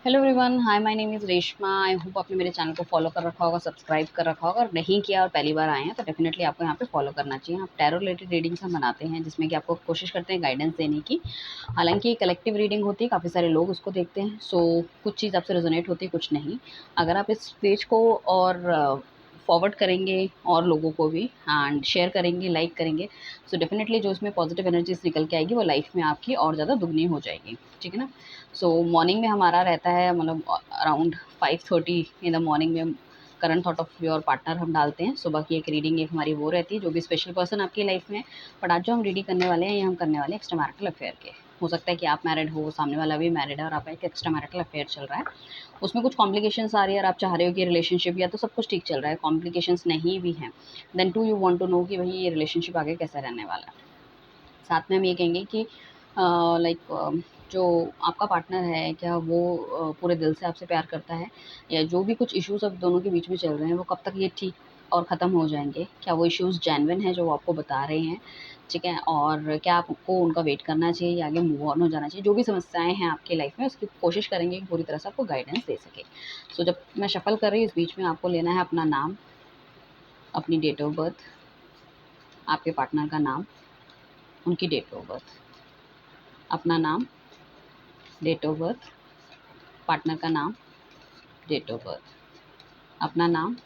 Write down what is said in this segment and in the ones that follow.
Hello everyone, hi, my name is Reshma. I hope आपने मेरे channel को फॉलो कर रखा होगा, सब्सक्राइब कर रखा होगा। और नहीं किया और पहली बार आए हैं तो डेफिनेटली आपको यहाँ पे फॉलो करना चाहिए। आप टैरो रिलेटेड रीडिंग्स हम बनाते हैं जिसमें कि आपको कोशिश करते हैं गाइडेंस देने की। हालांकि कलेक्टिव रीडिंग होती है, काफ़ी सारे लोग उसको देखते हैं, सो कुछ चीज़ आपसे रेजोनेट होती है, कुछ नहीं। अगर आप इस पेज को और फॉरवर्ड करेंगे और लोगों को भी एंड शेयर करेंगे, लाइक करेंगे, सो डेफिनेटली जो इसमें पॉजिटिव एनर्जीज निकल के आएगी वो लाइफ में आपकी और ज़्यादा दुगनी हो जाएगी। ठीक है ना। सो मॉर्निंग में हमारा रहता है, मतलब अराउंड 5:30 इन द मॉर्निंग में current through of your partner हम डालते हैं। सुबह की एक रीडिंग एक हमारी वो रहती है, जो भी स्पेशल पर्सन आपकी लाइफ में है। बट आज जो हम रीडिंग करने वाले हैं, ये हम करने वाले हैं एक्स्ट्रा मैरिटल अफेयर के। हो सकता है कि आप मैरिड हो, सामने वाला भी मैरिड है और आपका एक एक्स्ट्रा मैरिटल अफेयर चल रहा है। उसमें कुछ कॉम्प्लिकेशंस आ रही है और आप चाह रहे हो कि रिलेशनशिप, या तो सब कुछ ठीक चल रहा है, कॉम्प्लिकेशंस नहीं भी हैं, then do you want to know कि भाई ये रिलेशनशिप आगे कैसा रहने वाला है। साथ में हम ये कहेंगे कि लाइक जो आपका पार्टनर है, क्या वो पूरे दिल से आपसे प्यार करता है, या जो भी कुछ इश्यूज अब दोनों के बीच में चल रहे हैं वो कब तक ये ठीक और ख़त्म हो जाएंगे। क्या वो इश्यूज जेन्युइन है जो वो आपको बता रहे हैं, ठीक है, और क्या आपको उनका वेट करना चाहिए या आगे मूव ऑन हो जाना चाहिए। जो भी समस्याएं हैं आपकी लाइफ में, उसकी कोशिश करेंगे कि पूरी तरह से आपको गाइडेंस दे सके। सो जब मैं शफल कर रही हूँ, इस बीच में आपको लेना है अपना नाम, अपनी डेट ऑफ बर्थ, आपके पार्टनर का नाम, उनकी डेट ऑफ बर्थ, अपना नाम, डेट ऑफ बर्थ, पार्टनर का नाम, डेट ऑफ बर्थ, अपना नाम,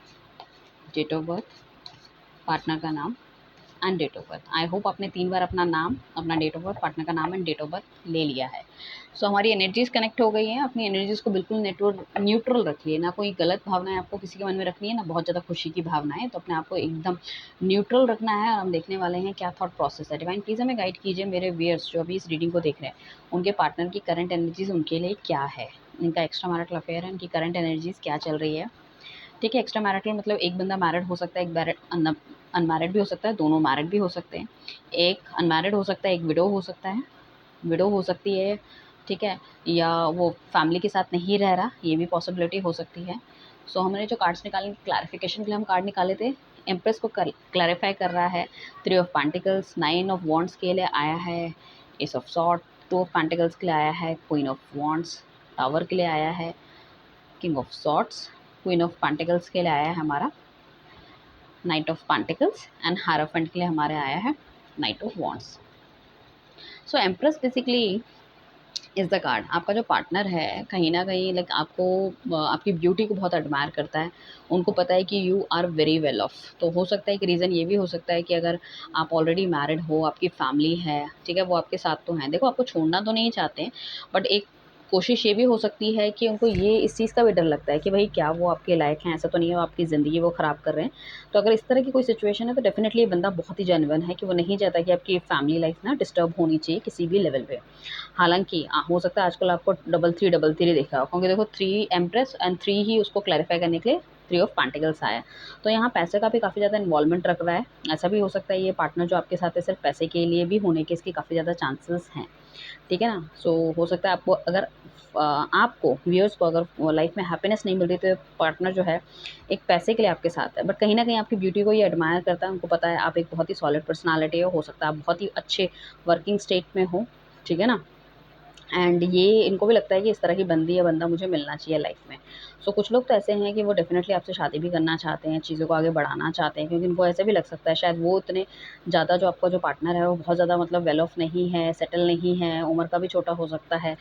डेट ऑफ बर्थ, पार्टनर का नाम and date of birth. I hope आपने 3 बार अपना नाम, अपना डेट ऑफ बर्थ, पार्टनर का नाम एंड डेट ऑफ बर्थ ले लिया है। सो हमारी एनर्जीज कनेक्ट हो गई हैं। अपनी एनर्जीज को बिल्कुल न्यूट्रल रखिए, ना कोई गलत भावनाएं आपको किसी के मन में रखनी है, ना बहुत ज़्यादा खुशी की भावनाएं। तो अपने आप को एकदम न्यूट्रल रखना है और हम देखने वाले हैं क्या थॉट प्रोसेस है। डिवाइन प्लीज़ हमें गाइड कीजिए, मेरे व्यूअर्स जो अभी इस रीडिंग को देख रहे हैं, उनके पार्टनर की करंट एनर्जीज उनके लिए क्या है। इनका एक्स्ट्रा मैरिटल अफेयर है, उनकी करंट एनर्जीज क्या चल रही है। ठीक है, एक्स्ट्रा मैरिटल मतलब एक बंदा मैरिड हो सकता है, एक मैरिड अनमैरिड भी हो सकता है, दोनों मैरिड भी हो सकते हैं। एक अनमैरिड हो सकता है, एक विडो हो सकता है, विडो हो सकती है, ठीक है, या वो फैमिली के साथ नहीं रह रहा, ये भी पॉसिबिलिटी हो सकती है। सो हमने जो कार्ड्स निकाले, क्लैरिफिकेशन के लिए हम कार्ड निकाले थे। एम्प्रेस को क्लैरिफाई कर रहा है। 3 ऑफ पेंटिकल्स, 9 ऑफ वॉन्ड्स के लिए आया है, S of sword, 2 of pentacles के लिए आया है, क्वीन ऑफ वॉन्ड्स, टावर के लिए आया है, king of swords, queen of pentacles के लिए आया है हमारा night of pentacles and hierophant के लिए हमारे आया है night of wands. So empress basically is the card. आपका जो पार्टनर है, कहीं न कहीं लाइक आपको आपकी ब्यूटी को बहुत एडमायर करता है। उनको पता है कि you are very well off. तो हो सकता है कि रीज़न ये भी हो सकता है कि अगर आप ऑलरेडी मैरिड हो, आपकी फैमिली है, ठीक है, वो आपके साथ तो हैं। देखो, आपको छोड़ना तो नहीं चाहते हैं, बट एक कोशिश ये भी हो सकती है कि उनको ये इस चीज़ का भी डर लगता है कि भई क्या वो आपके लायक हैं? ऐसा तो नहीं है वो आपकी ज़िंदगी वो ख़राब कर रहे हैं। तो अगर इस तरह की कोई सिचुएशन है तो डेफ़िनिटली ये बंदा बहुत ही जेन्युइन है कि वो नहीं चाहता कि आपकी फैमिली लाइफ़ ना डिस्टर्ब होनी चाहिए किसी भी लेवल पे। हालाँकि हो सकता है आजकल आपको डबल थ्री दिख रहा हो, क्योंकि देखो 3 एम्प्रेस एंड 3 ही उसको क्लैरिफ़ाई करने के लिए 3 ऑफ पेंटिकल्स आया है। तो यहाँ पैसे का भी काफ़ी ज़्यादा इन्वॉल्वमेंट रख रहा है। ऐसा भी हो सकता है ये पार्टनर जो आपके साथ है सिर्फ़ पैसे के लिए भी होने के इसके काफ़ी ज़्यादा चांसेस हैं। ठीक है ना? सो हो सकता है आपको अगर आपको व्यूअर्स को अगर लाइफ़ में हैप्पीनेस नहीं मिल रही, तो पार्टनर जो है एक पैसे के लिए आपके साथ है, बट कहीं न कहीं आपकी ब्यूटी को ये एडमायर करता है। उनको पता है आप एक बहुत ही सॉलिड पर्सनैलिटी हो सकता है आप बहुत ही अच्छे वर्किंग स्टेट में हो, ठीक है ना? एंड ये इनको भी लगता है कि इस तरह की बंदी या बंदा मुझे मिलना चाहिए लाइफ में। सो कुछ लोग तो ऐसे हैं कि वो डेफ़िनेटली आपसे शादी भी करना चाहते हैं, चीज़ों को आगे बढ़ाना चाहते हैं, क्योंकि उनको ऐसे भी लग सकता है शायद वो इतने ज़्यादा, जो आपका जो पार्टनर है वो बहुत ज़्यादा मतलब वेल ऑफ नहीं है, सेटल नहीं है, उम्र का भी छोटा हो सकता है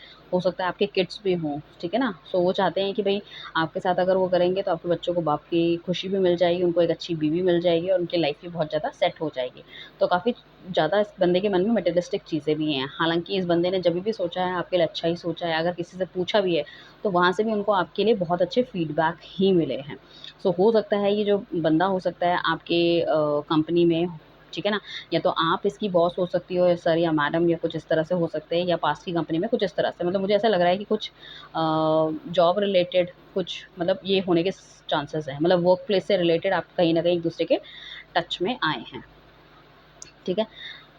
आपके किड्स भी हों, ठीक है ना? सो वो चाहते हैं कि भई आपके साथ अगर वो करेंगे तो आपके बच्चों को बाप की खुशी भी मिल जाएगी, उनको एक अच्छी बीवी मिल जाएगी और उनकी लाइफ़ भी बहुत ज़्यादा सेट हो जाएगी। तो काफ़ी ज़्यादा इस बंदे के मन में मटेरियलिस्टिक चीज़ें भी हैं। हालाँकि इस बंदे ने जभी भी सोचा है आपके लिए अच्छा ही सोचा है, अगर किसी से पूछा भी है, तो वहाँ से भी उनको आपके लिए बहुत अच्छे फीडबैक ही मिले हैं। सो हो सकता है ये जो बंदा हो सकता है आपके कंपनी में, ठीक है ना? या तो आप इसकी बॉस हो सकती हो, या सर या मैडम, या कुछ इस तरह से हो सकते हैं, या पास की कंपनी में कुछ इस तरह से। मतलब मुझे ऐसा लग रहा है कि कुछ जॉब रिलेटेड कुछ मतलब ये होने के चांसेस हैं। मतलब वर्क प्लेस से रिलेटेड आप कहीं न कहीं एक-दूसरे के टच में आए हैं। ठीक है?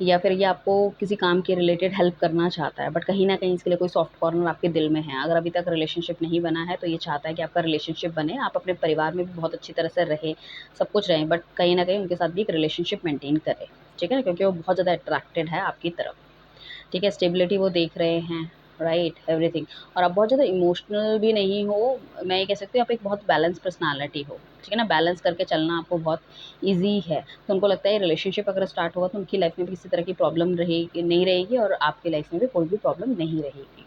या फिर ये आपको किसी काम के रिलेटेड हेल्प करना चाहता है, बट कहीं न कहीं इसके लिए कोई सॉफ्ट कॉर्नर आपके दिल में है। अगर अभी तक रिलेशनशिप नहीं बना है, तो ये चाहता है कि आपका रिलेशनशिप बने, आप अपने परिवार में भी बहुत अच्छी तरह से रहें, सब कुछ रहें, बट कहीं न कहीं उनके साथ भी एक रिलेशनशिप मेंटेन करें। ठीक है ना? क्योंकि वो बहुत ज़्यादा अट्रैक्टेड है आपकी तरफ। ठीक है? स्टेबिलिटी वो देख रहे हैं, राइट, एवरीथिंग। और आप बहुत ज़्यादा इमोशनल भी नहीं हो, मैं ये कह सकती हूँ आप एक बहुत बैलेंस पर्सनैलिटी हो, ठीक है ना? बैलेंस करके चलना आपको बहुत ईज़ी है। तो उनको लगता है ये रिलेशनशिप अगर स्टार्ट होगा तो उनकी लाइफ़ में भी किसी तरह की प्रॉब्लम रहेगी नहीं रहेगी और आपकी लाइफ़ में भी कोई भी प्रॉब्लम नहीं रहेगी।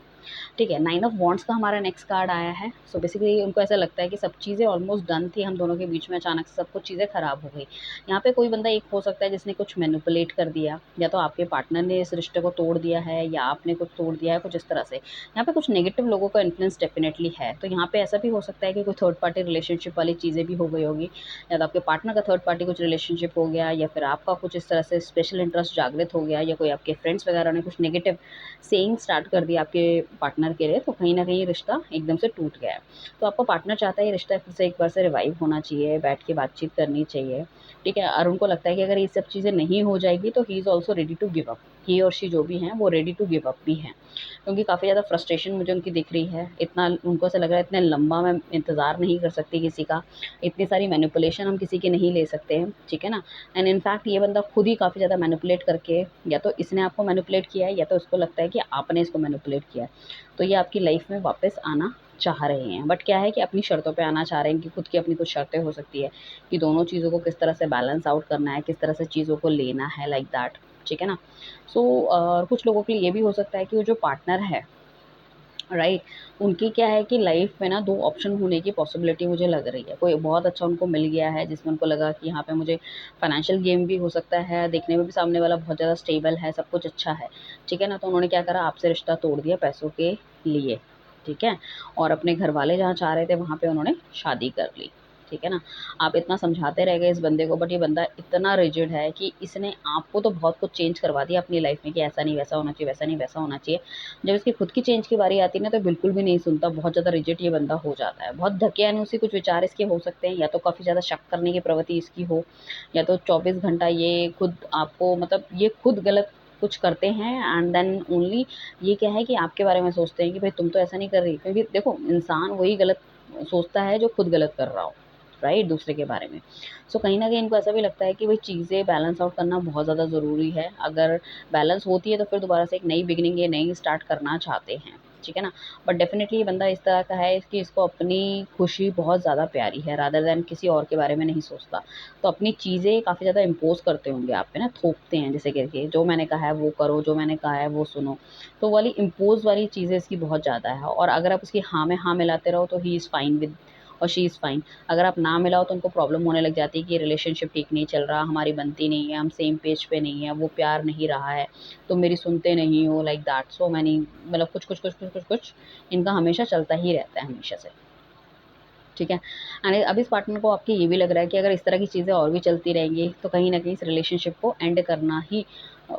ठीक है, 9 ऑफ वांड्स का हमारा नेक्स्ट कार्ड आया है। सो बेसिकली उनको ऐसा लगता है कि सब चीज़ें ऑलमोस्ट डन थी हम दोनों के बीच में, अचानक से सब कुछ चीज़ें ख़राब हो गई। यहाँ पे कोई बंदा एक हो सकता है जिसने कुछ मैनिपुलेट कर दिया, या तो आपके पार्टनर ने इस रिश्ते को तोड़ दिया है या आपने कुछ तोड़ दिया है, कुछ इस तरह से। यहाँ पे कुछ नेगेटिव लोगों का इन्फ्लुएंस डेफ़िनेटली है। तो यहाँ पे ऐसा भी हो सकता है कि कोई थर्ड पार्टी रिलेशनशिप वाली चीज़ें भी हो गई होगी, या तो आपके पार्टनर का थर्ड पार्टी कुछ रिलेशनशिप हो गया, या फिर आपका कुछ इस तरह से स्पेशल इंटरेस्ट जागृत हो गया, या कोई आपके फ्रेंड्स वगैरह ने कुछ नेगेटिव सेइंग स्टार्ट कर दिया आपके पार्टनर के लिए, तो कहीं न कहीं ये रिश्ता एकदम से टूट गया है। तो आपका पार्टनर चाहता है ये रिश्ता फिर से एक बार से रिवाइव होना चाहिए, बैठ के बातचीत करनी चाहिए, ठीक है? और उनको लगता है कि अगर ये सब चीज़ें नहीं हो जाएगी तो he is also ready to give up. He और शी जो भी हैं वो रेडी टू गिव अप भी हैं। क्योंकि काफ़ी ज़्यादा फ्रस्ट्रेशन मुझे उनकी दिख रही है। इतना उनको ऐसा लग रहा है इतना लंबा मैं इंतज़ार नहीं कर सकती किसी का, इतनी सारी मैनिपुलेशन हम किसी की नहीं ले सकते हैं, ठीक है ना? एंड इनफैक्ट ये बंदा खुद ही काफ़ी ज़्यादा मैनिपुलेट करके, या तो इसने आपको मैनिपुलेट किया है या तो उसको लगता है कि आपने इसको मैनिपुलेट किया है। तो ये आपकी लाइफ़ में वापस आना चाह रहे हैं। बट क्या है कि अपनी शर्तों पे आना चाह रहे हैं कि खुद की अपनी कुछ शर्तें हो सकती है कि दोनों चीज़ों को किस तरह से बैलेंस आउट करना है, किस तरह से चीज़ों को लेना है, लाइक दैट, ठीक है ना? सो कुछ लोगों के लिए ये भी हो सकता है कि वो जो पार्टनर है, राइट, उनकी क्या है कि लाइफ में ना 2 ऑप्शन होने की पॉसिबिलिटी मुझे लग रही है। कोई बहुत अच्छा उनको मिल गया है जिसमें उनको लगा कि यहाँ पे मुझे फाइनेंशियल गेन भी हो सकता है, देखने में भी सामने वाला बहुत ज़्यादा स्टेबल है, सब कुछ अच्छा है, ठीक है ना? तो उन्होंने क्या करा, आपसे रिश्ता तोड़ दिया पैसों के लिए, ठीक है? और अपने घरवाले जहाँ चाह रहे थे वहाँ पे उन्होंने शादी कर ली, ठीक है ना? आप इतना समझाते रह गए इस बंदे को, बट ये बंदा इतना रिजिड है कि इसने आपको तो बहुत कुछ चेंज करवा दिया अपनी लाइफ में कि ऐसा नहीं वैसा होना चाहिए, वैसा नहीं वैसा होना चाहिए। जब इसकी खुद की चेंज की बारी आती है ना तो बिल्कुल भी नहीं सुनता, बहुत ज़्यादा रिजिड ये बंदा हो जाता है। बहुत ढकियानुसी कुछ विचार इसके हो सकते हैं, या तो काफ़ी ज़्यादा शक करने की प्रवृत्ति इसकी हो, या तो 24 घंटा ये खुद आपको, मतलब ये खुद गलत कुछ करते हैं एंड देन ओनली ये क्या है कि आपके बारे में सोचते हैं कि भाई तुम तो ऐसा नहीं कर रही। क्योंकि देखो, इंसान वही गलत सोचता है जो खुद गलत कर रहा हो, राइट, दूसरे के बारे में। सो कहीं न कहीं इनको ऐसा भी लगता है कि भई चीज़ें बैलेंस आउट करना बहुत ज़्यादा ज़रूरी है। अगर बैलेंस होती है तो फिर दोबारा से एक नई बिगिनिंग, ये नई स्टार्ट करना चाहते हैं, ठीक है ना? बट डेफ़िनिटली ये बंदा इस तरह का है कि इसको अपनी खुशी बहुत ज़्यादा प्यारी है, रादर दैन किसी और के बारे में नहीं सोचता। तो अपनी चीज़ें काफ़ी ज़्यादा इम्पोज़ करते होंगे आप पे ना, थोपते हैं जिसे करके, जो मैंने कहा है वो करो, जो मैंने कहा है वो सुनो। तो वाली इम्पोज़ वाली चीज़ें इसकी बहुत ज़्यादा है, और अगर आप उसकी हाँ में हाँ मिलाते रहो तो ही इज़ फाइन विद, और शी इज़ फाइन। अगर आप ना मिलाओ तो उनको प्रॉब्लम होने लग जाती है कि रिलेशनशिप ठीक नहीं चल रहा, हमारी बनती नहीं है, हम सेम पेज पे नहीं है, वो प्यार नहीं रहा है, तुम मेरी सुनते नहीं हो, लाइक दैट। सो मैनी, मतलब कुछ इनका हमेशा चलता ही रहता है हमेशा से, ठीक है? एंड अब इस पार्टनर को आपके ये भी लग रहा है कि अगर इस तरह की चीज़ें और भी चलती रहेंगी तो कहीं न कहीं इस रिलेशनशिप को एंड करना ही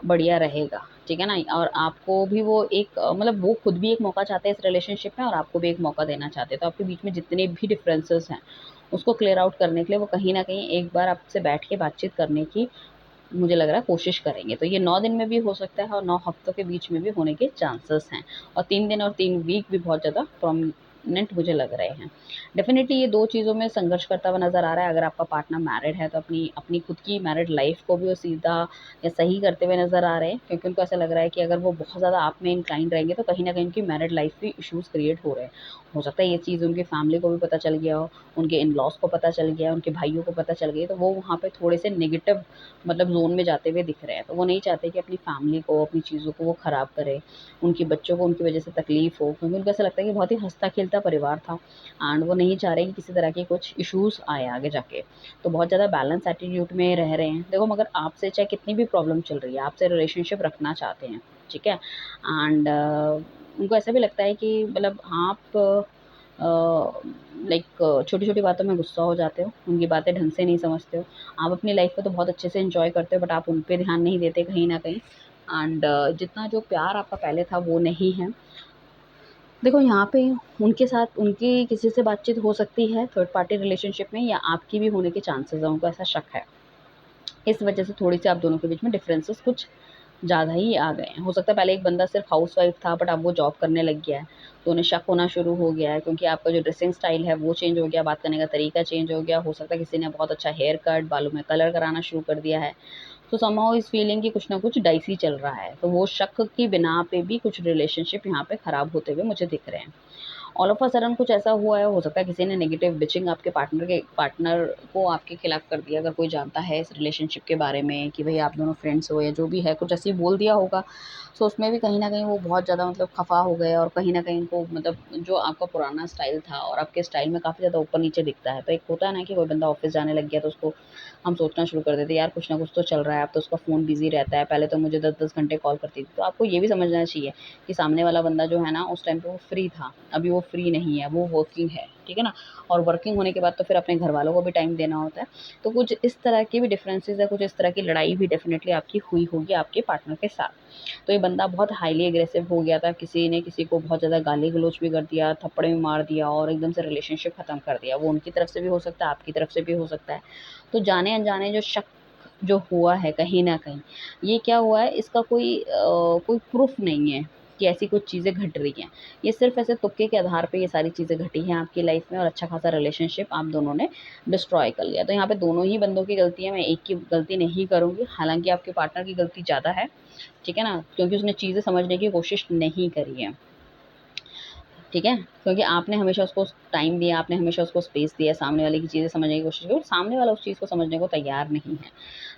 बढ़िया रहेगा, ठीक है ना? और आपको भी वो एक मतलब वो खुद भी एक मौका चाहते हैं इस रिलेशनशिप में और आपको भी एक मौका देना चाहते हैं। तो आपके बीच में जितने भी डिफरेंसेस हैं, उसको क्लियर आउट करने के लिए वो कहीं न कहीं एक बार आपसे बैठ के बातचीत करने की, मुझे लग रहा है, कोशिश करेंगे। तो ये 9 दिन में भी हो सकता है और 9 हफ्तों के बीच में भी होने के चांसेस हैं, और 3 दिन और 3 वीक भी बहुत ज़्यादा प्रोमिनेंट मुझे लग रहे हैं। डेफ़िनिटली ये 2 चीज़ों में संघर्ष करता हुआ नज़र आ रहा है। अगर आपका पार्टनर मैरिड है तो अपनी अपनी खुद की मैरिड लाइफ़ को भी वो सीधा या सही करते हुए नज़र आ रहे हैं, क्योंकि उनको ऐसा लग रहा है कि अगर वो बहुत ज़्यादा आप में इंक्लाइंड रहेंगे तो कहीं न कहीं उनकी मैरिड लाइफ़ भी इश्यूज़ क्रिएट हो रहे हैं। हो सकता है ये चीज़ उनकी फैमिली को भी पता चल गया हो, उनके इन-लॉज़ को पता चल गया, उनके भाइयों को पता चल गई, तो वो वहाँ पे थोड़े से नेगेटिव, मतलब ज़ोन में जाते हुए दिख रहे हैं। तो वो नहीं चाहते कि अपनी फैमिली को, अपनी चीज़ों को वो ख़राब करें, उनके बच्चों को उनकी वज़ह से तकलीफ़ हो, क्योंकि उनको ऐसा लगता है कि बहुत ही हँसता-खेलता परिवार था एंड वो नहीं चाह रहे कि किसी तरह के कुछ इश्यूज़ आए आगे जाके। तो बहुत ज़्यादा बैलेंस एटीट्यूड में रह रहे हैं। देखो, मगर आपसे चाहे कितनी भी प्रॉब्लम चल रही है, आपसे रिलेशनशिप रखना चाहते हैं, ठीक है? एंड उनको ऐसा भी लगता है कि मतलब आप लाइक छोटी-छोटी बातों में गुस्सा हो जाते हो, उनकी बातें ढंग से नहीं समझते हो। आप अपनी लाइफ़ को तो बहुत अच्छे से एन्जॉय करते हो, बट आप उन पे ध्यान नहीं देते कहीं न कहीं, एंड जितना जो प्यार आपका पहले था वो नहीं है। देखो, यहाँ पे उनके साथ उनकी किसी से बातचीत हो सकती है थर्ड पार्टी रिलेशनशिप में, या आपकी भी होने के चांसेज़ हैं, उनको ऐसा शक है। इस वजह से थोड़ी-सी आप दोनों के बीच में डिफरेंसेस कुछ ज़्यादा ही आ गए हैं। हो सकता है पहले एक बंदा सिर्फ़ हाउसवाइफ़ था, बट अब वो जॉब करने लग गया है, तो उन्हें शक होना शुरू हो गया है, क्योंकि आपका जो ड्रेसिंग स्टाइल है वो चेंज हो गया, बात करने का तरीका चेंज हो गया। हो सकता है किसी ने बहुत अच्छा हेयर कट, बालों में कलर कराना शुरू कर दिया है। तो समहाउ इस फीलिंग कि कुछ ना कुछ डाइसी चल रहा है। तो वो शक की बिना पे भी कुछ रिलेशनशिप यहाँ पे खराब होते हुए मुझे दिख रहे हैं। ऑल ऑफ अ सडन कुछ ऐसा हुआ है, हो सकता है किसी ने नेगेटिव बिचिंग आपके पार्टनर को आपके खिलाफ कर दिया। अगर कोई जानता है इस रिलेशनशिप के बारे में कि भई आप दोनों फ्रेंड्स हो या जो भी है, कुछ ऐसे ही बोल दिया होगा। सो उसमें भी कहीं न कहीं वो बहुत ज़्यादा मतलब खफ़ा हो गए और कहीं न कहीं उनको मतलब जो आपका पुराना स्टाइल था और आपके स्टाइल में काफ़ी ज़्यादा ऊपर-नीचे दिखता है। तो एक होता है ना कि कोई बंदा ऑफ़िस जाने लग गया तो उसको हम सोचना शुरू कर देते हैं, यार कुछ ना कुछ तो चल रहा है, अब तो उसका फ़ोन बिज़ी रहता है, पहले तो मुझे 10-10 घंटे कॉल करती थी। तो आपको ये भी समझना चाहिए कि सामने वाला बंदा जो है ना उस टाइम पे वो फ्री था, अभी वो फ्री नहीं है, वो वर्किंग है, ठीक है ना? और वर्किंग होने के बाद तो फिर अपने घरवालों को भी टाइम देना होता है। तो कुछ इस तरह के भी डिफरेंसेस है, कुछ इस तरह की लड़ाई भी डेफ़िनेटली आपकी हुई होगी आपके पार्टनर के साथ। तो ये बंदा बहुत हाईली एग्रेसिव हो गया था, किसी ने किसी को बहुत ज़्यादा गाली-गलौच भी कर दिया, थप्पड़ भी मार दिया और एकदम से रिलेशनशिप ख़त्म कर दिया। वो उनकी तरफ से भी हो सकता है, आपकी तरफ से भी हो सकता है। तो जाने-अनजाने जो शक जो हुआ है कहीं न कहीं, ये क्या हुआ है इसका कोई प्रूफ़ नहीं है कि ऐसी कुछ चीज़ें घट रही हैं। ये सिर्फ़ ऐसे तुक्के के आधार पे ये सारी चीज़ें घटी हैं आपकी लाइफ़ में और अच्छा खासा रिलेशनशिप आप दोनों ने डिस्ट्रॉय कर लिया। तो यहाँ पे दोनों ही बंदों की गलती है, मैं एक की गलती नहीं करूँगी। हालाँकि आपके पार्टनर की गलती ज़्यादा है, ठीक है ना? क्योंकि उसने चीज़ें समझने की कोशिश नहीं करी है। ठीक है? क्योंकि आपने हमेशा उसको टाइम दिया, आपने हमेशा उसको स्पेस दिया, सामने वाले की चीज़ें समझने की कोशिश की और सामने वाला उस चीज़ को समझने को तैयार नहीं है।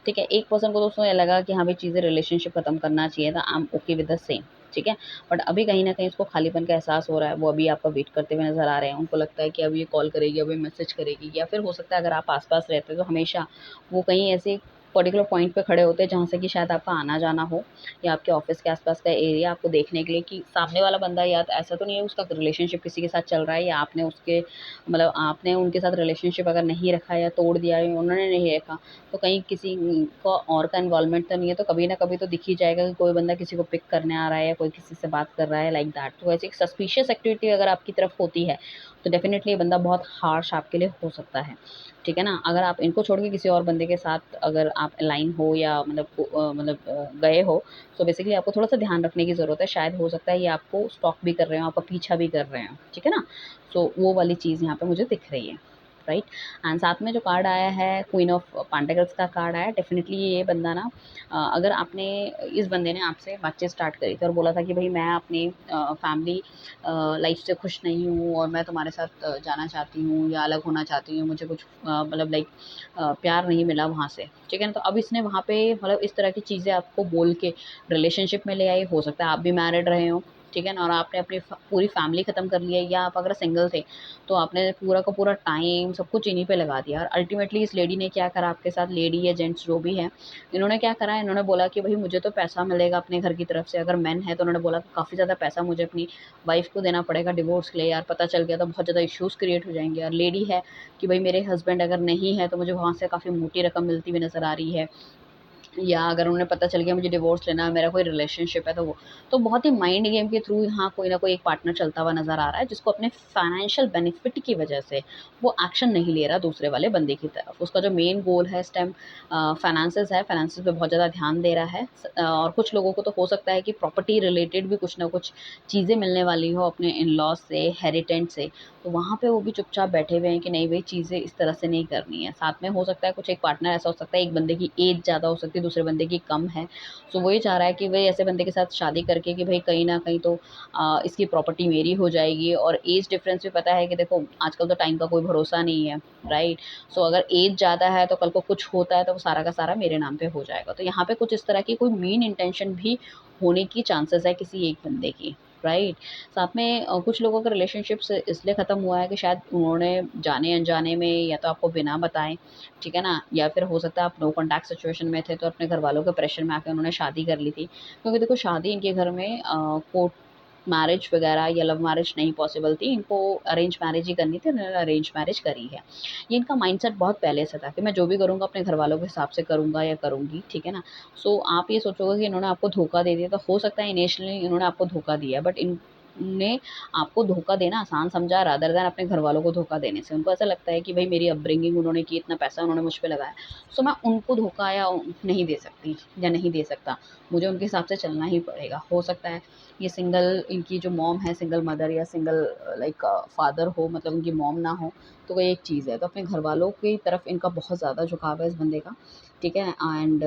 ठीक है? एक पर्सन को तो उसमें लगा कि हाँ भाई चीज़ें रिलेशनशिप खत्म करना चाहिए था, I am okay with the same, ठीक है? बट अभी कहीं न कहीं उसको खालीपन का एहसास हो रहा है, वो अभी आपका वेट करते हुए नज़र आ रहे हैं। उनको लगता है कि अब ये कॉल करेगी, अब ये मैसेज करेगी या फिर हो सकता है अगर आप आस-पास रहते तो हमेशा वो कहीं ऐसे पर्टिकुलर पॉइंट पे खड़े होते हैं जहाँ से कि शायद आपका आना-जाना हो या आपके ऑफ़िस के आस-पास का एरिया आपको देखने के लिए कि सामने वाला बंदा या तो ऐसा तो नहीं है उसका रिलेशनशिप किसी के साथ चल रहा है या आपने उसके मतलब आपने उनके साथ रिलेशनशिप अगर नहीं रखा या तोड़ दिया या उन्होंने नहीं रखा, तो कहीं किसी का और का इन्वॉल्वमेंट तो नहीं है, तो कभी न कभी तो दिख ही जाएगा कि कोई बंदा किसी को पिक करने आ रहा है या कोई किसी से बात कर रहा है लाइक दैट। तो ऐसी एक सस्पिशियस एक्टिविटी अगर आपकी तरफ होती है, तो डेफ़िनिटली ये बंदा बहुत हार्श आपके लिए हो सकता है। ठीक है ना? अगर आप इनको छोड़ के किसी और बंदे के साथ अगर आप अलाइन हो या गए हो, तो बेसिकली आपको थोड़ा-सा ध्यान रखने की ज़रूरत है। शायद हो सकता है ये आपको स्टॉक भी कर रहे हों, आपका पीछा भी कर रहे हों, ठीक है ना? सो वो वाली चीज़ यहाँ पे मुझे दिख रही है, राइट? एंड साथ में जो कार्ड आया है क्वीन ऑफ पेंटिकल्स का कार्ड आया है, डेफ़िनिटली ये बंदा ना अगर आपने इस बंदे ने आपसे बातचीत स्टार्ट करी थी और बोला था कि भई मैं अपनी फैमिली लाइफ़ से खुश नहीं हूँ और मैं तुम्हारे साथ जाना चाहती हूँ या अलग होना चाहती हूँ, मुझे कुछ प्यार नहीं मिला वहाँ से, ठीक है ना? तो अब इसने वहाँ पे मतलब इस तरह की चीज़ें आपको बोल के रिलेशनशिप में ले आई। हो सकता है आप भी मैरिड रहे हों, ठीक है ना? और आपने अपनी पूरी फैमिली ख़त्म कर ली है या आप अगर सिंगल थे, तो आपने पूरा का पूरा टाइम सब कुछ इन्हीं पे लगा दिया और अल्टीमेटली इस लेडी ने क्या करा आपके साथ, लेडी या जेंट्स जो भी है, इन्होंने क्या करा, इन्होंने बोला कि भई मुझे तो पैसा मिलेगा अपने घर की तरफ से। अगर मेन है तो उन्होंने बोला कि काफ़ी ज़्यादा पैसा मुझे अपनी वाइफ़ को देना पड़ेगा डिवोर्स के लिए, यार पता चल गया तो बहुत ज़्यादा इश्यूज़ क्रिएट हो जाएँगे। और लेडी है कि भई मेरे हस्बैंड अगर नहीं है तो मुझे वहाँ से काफ़ी मोटी रकम मिलती हुई नज़र आ रही है। या अगर उन्हें पता चल गया मुझे डिवोर्स लेना है, मेरा कोई रिलेशनशिप है तो वो। तो बहुत ही माइंड गेम के थ्रू यहाँ कोई ना कोई एक पार्टनर चलता हुआ नज़र आ रहा है जिसको अपने फाइनेंशियल बेनिफिट की वजह से वो एक्शन नहीं ले रहा दूसरे वाले बंदे की तरफ। उसका जो मेन गोल है इस टाइम फाइनेंसेस है, फाइनेंसेस पे बहुत ज़्यादा ध्यान दे रहा है। और कुछ लोगों को तो हो सकता है कि प्रॉपर्टी रिलेटेड भी कुछ ना कुछ चीज़ें मिलने वाली हो अपने इन-लॉज़ से, हेरिटेंट से। तो वहाँ पे वो भी चुपचाप बैठे हुए हैं कि नहीं भई चीज़ें इस तरह से नहीं करनी है। साथ में हो सकता है कुछ एक पार्टनर ऐसा हो सकता है, एक बंदे की एज ज़्यादा हो सकती है, दूसरे बंदे की कम है। सो वो ये चाह रहा है कि भई ऐसे बंदे के साथ शादी करके कि भई कहीं न कहीं तो इसकी प्रॉपर्टी मेरी हो जाएगी और एज डिफरेंस भी पता है कि देखो आजकल तो टाइम का कोई भरोसा नहीं है, राइट? सो अगर एज ज़्यादा है तो कल को कुछ होता है तो वो सारा का सारा मेरे नाम पे हो जाएगा। तो यहाँ पे कुछ इस तरह की कोई मीन इंटेंशन भी होने की चांसेस है किसी एक बंदे की, राइट? साथ में कुछ लोगों का रिलेशनशिप्स इसलिए ख़त्म हुआ है कि शायद उन्होंने जाने-अनजाने में या तो आपको बिना बताए, ठीक है ना? या फिर हो सकता है आप नो कॉन्टैक्ट सिचुएशन में थे तो अपने घरवालों के प्रेशर में आके उन्होंने शादी कर ली थी। क्योंकि देखो शादी इनके घर में कोर्ट मैरिज वग़ैरह या लव मैरिज नहीं पॉसिबल थी। इनको अरेंज मैरिज ही करनी थी, उन्होंने अरेंज मैरिज करी है। ये इनका माइंडसेट बहुत पहले से था कि मैं जो भी करूँगा अपने घरवालों के हिसाब से करूँगा या करूँगी, ठीक है ना? सो आप ये सोचोगे कि इन्होंने आपको धोखा दे दिया, तो हो सकता है इनिशियली इन्होंने आपको धोखा दिया बट इनने आपको धोखा देना आसान समझा रादर दैन अपने घरवालों को धोखा देने से। उनको ऐसा लगता है कि भई मेरी अपब्रिंगिंग उन्होंने की, इतना पैसा उन्होंने मुझ पे लगाया, सो मैं उनको धोखा या नहीं दे सकती या नहीं दे सकता। मुझे उनके हिसाब से चलना ही पड़ेगा। हो सकता है ये सिंगल, इनकी जो मॉम है सिंगल मदर या सिंगल लाइक फादर हो, मतलब उनकी मॉम ना हो, तो वो एक चीज़ है। तो अपने घर वालों की तरफ इनका बहुत ज़्यादा झुकाव है इस बंदे का, ठीक है। एंड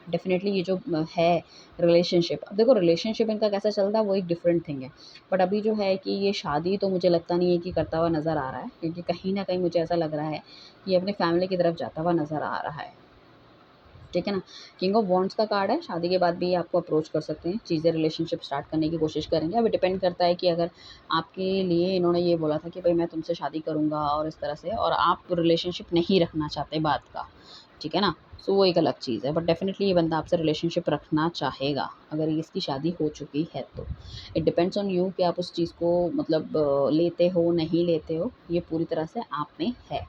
डेफिनेटली ये जो है रिलेशनशिप, अब देखो रिलेशनशिप इनका कैसा चलता है वो एक डिफरेंट थिंग है, बट अभी जो है कि ये शादी तो मुझे लगता नहीं है कि करता हुआ नज़र आ रहा है, क्योंकि कहीं ना कहीं मुझे ऐसा लग रहा है कि ये अपने फैमिली की तरफ जाता हुआ नज़र आ रहा है, ठीक है ना। किंग ऑफ वॉन्ड्स का कार्ड है, शादी के बाद भी ये आपको अप्रोच कर सकते हैं, चीज़ें रिलेशनशिप स्टार्ट करने की कोशिश करेंगे। अभी डिपेंड करता है कि अगर आपके लिए इन्होंने ये बोला था कि भाई मैं तुमसे शादी करूँगा और इस तरह से, और आप रिलेशनशिप नहीं रखना चाहते बात का, ठीक है ना, सो वो एक अलग चीज़ है। बट डेफिनेटली ये बंदा आपसे रिलेशनशिप रखना चाहेगा अगर इसकी शादी हो चुकी है तो। इट डिपेंड्स ऑन यू कि आप उस चीज़ को मतलब लेते हो नहीं लेते हो, ये पूरी तरह से आप में है।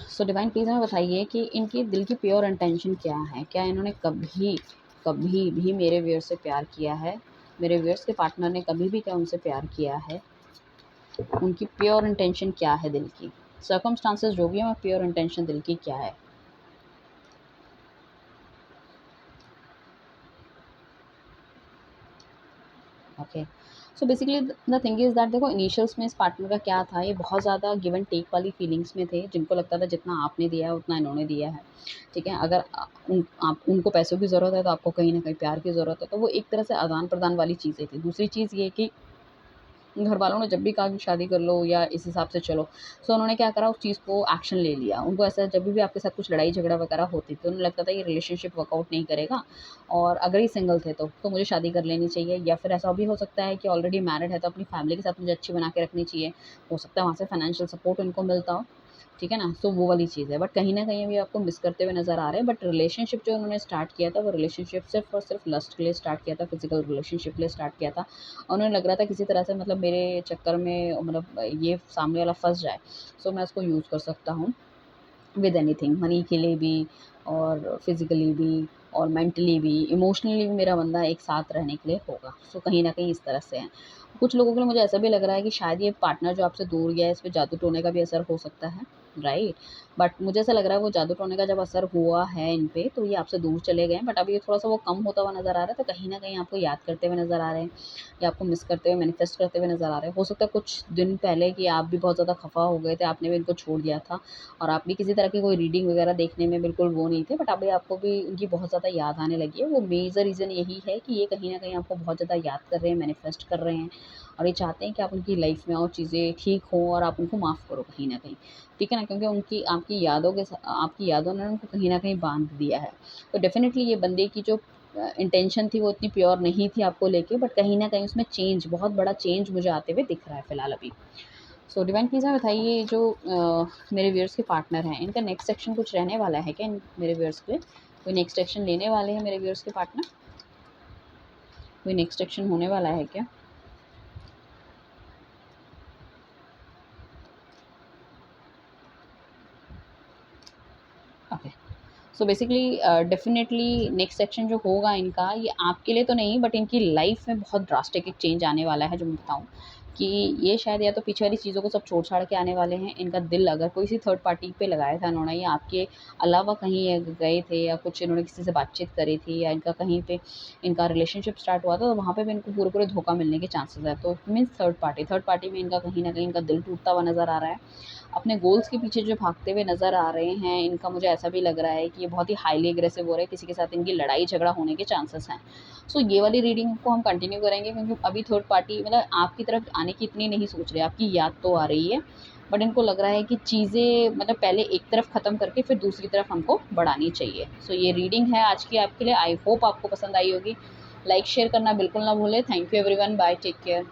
सो डिवाइन प्लीज़ हमें बताइए कि इनकी दिल की प्योर इंटेंशन क्या है, क्या इन्होंने कभी कभी भी मेरे व्यूअर्स से प्यार किया है, मेरे व्यूअर्स के पार्टनर ने कभी भी क्या उनसे प्यार किया है, उनकी प्योर इंटेंशन क्या है दिल की, सर्कमस्टांसेस जो भी है, प्योर इंटेंशन दिल की क्या है। Okay, so basically the thing is that देखो इनिशियल्स में इस पार्टनर का क्या था, ये बहुत ज़्यादा गिव एंड टेक वाली फीलिंग्स में थे, जिनको लगता था जितना आपने दिया है उतना इन्होंने दिया है, ठीक है। अगर आप उनको पैसों की ज़रूरत है तो आपको कहीं ना कहीं प्यार की ज़रूरत है, तो वो एक तरह से आदान प्रदान वाली चीज़ें थी। दूसरी चीज़ ये कि घर वालों ने जब भी कहा कि शादी कर लो या इस हिसाब से चलो, सो उन्होंने क्या करा, उस चीज़ को एक्शन ले लिया। उनको ऐसा जब भी आपके साथ कुछ लड़ाई झगड़ा वगैरह होती थी, उन्हें लगता था ये रिलेशनशिप वर्कआउट नहीं करेगा, और अगर ये सिंगल थे तो मुझे शादी कर लेनी चाहिए, या फिर ऐसा भी हो सकता है कि ऑलरेडी मैरिड है तो अपनी फैमिली के साथ मुझे अच्छी बना के रखनी चाहिए। हो सकता है वहाँ से फाइनेंशियल सपोर्ट उनको मिलता हो, ठीक है ना, सो वो वाली चीज़ है। बट कहीं न कहीं अभी आपको मिस करते हुए नज़र आ रहे हैं। बट रिलेशनशिप जो उन्होंने स्टार्ट किया था, वो रिलेशनशिप सिर्फ़ और सिर्फ़ लस्ट के लिए स्टार्ट किया था, फिज़िकल रिलेशनशिप के लिए स्टार्ट किया था। और उन्हें लग रहा था किसी तरह से मतलब मेरे चक्कर में मतलब ये सामने वाला फँस जाए, सो मैं उसको यूज़ कर सकता हूँ विद एनीथिंग, मनी के लिए भी और फिज़िकली भी और मेंटली भी, इमोशनली भी मेरा बंदा एक साथ रहने के लिए होगा। सो कहीं न कहीं इस तरह से है। कुछ लोगों के लिए मुझे ऐसा भी लग रहा है कि शायद ये पार्टनर जो आपसे दूर गया है, इस पे जादू टोने का भी असर हो सकता है, राइट? बट मुझे ऐसा लग रहा है वो जादू टोने का जब असर हुआ है इन पे, तो ये आपसे दूर चले गए हैं, बट अभी थोड़ा-सा वो कम होता हुआ नज़र आ रहा है, तो कहीं न कहीं आपको याद करते हुए नज़र आ रहे हैं, या आपको मिस करते हुए, मैनिफेस्ट करते हुए नज़र आ रहे हैं। हो सकता है कुछ दिन पहले कि आप भी बहुत ज़्यादा खफ़ा हो गए थे, आपने भी इनको छोड़ दिया था, और आप भी किसी तरह की कोई रीडिंग वगैरह देखने में बिल्कुल वो नहीं थे, बट अभी आपको भी उनकी बहुत ज़्यादा याद आने लगी है। वो मेजर रीज़न यही है कि ये कहीं न कहीं आपको बहुत ज़्यादा याद कर रहे हैं, मैनिफेस्ट कर रहे हैं, और ये चाहते हैं कि आप उनकी लाइफ़ में आओ, चीज़ें ठीक हों और आप उनको माफ़ करो कहीं न कहीं, ठीक है ना? क्योंकि उनकी आपकी यादों ने उनको कहीं न कहीं बाँध दिया है। तो डेफ़िनिटली ये बंदे की जो इंटेंशन थी वो इतनी प्योर नहीं थी आपको लेके, बट कहीं न कहीं उसमें चेंज, बहुत बड़ा चेंज मुझे आते हुए दिख रहा है फ़िलहाल अभी। सो डिवाइन प्लीज़ हमें बताइए जो मेरे व्यूअर्स के पार्टनर हैं, इनका नेक्स्ट सेक्शन कुछ रहने वाला है क्या इन मेरे व्यूअर्स के लिए? कोई नेक्स्ट एक्शन लेने वाले हैं मेरे व्यूअर्स के पार्टनर? कोई नेक्स्ट एक्शन होने वाला है क्या? Okay. So basically definitely next section जो होगा इनका, ये आपके लिए तो नहीं, बट इनकी लाइफ़ में बहुत ड्रास्टिक एक चेंज आने वाला है, जो मैं बताऊँ कि ये शायद या तो पीछे वाली चीज़ों को सब छोड़-छाड़ के आने वाले हैं। इनका दिल अगर कोई सी थर्ड पार्टी पे लगाया था इन्होंने, या आपके अलावा कहीं गए थे, या कुछ इन्होंने किसी से बातचीत करी थी, या इनका कहीं पे इनका रिलेशनशिप स्टार्ट हुआ था, तो वहाँ पे भी इनको पूरे-पूरे धोखा मिलने के चांसेस है। तो मीन्स थर्ड पार्टी में इनका कहीं न कहीं इनका दिल टूटता हुआ नज़र आ रहा है। अपने गोल्स के पीछे जो भागते हुए नज़र आ रहे हैं, इनका मुझे ऐसा भी लग रहा है कि ये बहुत ही हाईली एग्रेसिव हो रहे हैं, किसी के साथ इनकी लड़ाई झगड़ा होने के चांसेस हैं। सो ये वाली रीडिंग को हम कंटिन्यू करेंगे, क्योंकि अभी थर्ड पार्टी मतलब आपकी तरफ आने की इतनी नहीं सोच रहे, आपकी याद तो आ रही है, बट इनको लग रहा है कि चीज़ें मतलब पहले एक तरफ ख़त्म करके फिर दूसरी तरफ हमको बढ़ानी चाहिए। सो ये रीडिंग है आज की आपके लिए, आई होप आपको पसंद आई होगी। लाइक शेयर करना बिल्कुल ना भूलें। Thank you everyone, bye, take care.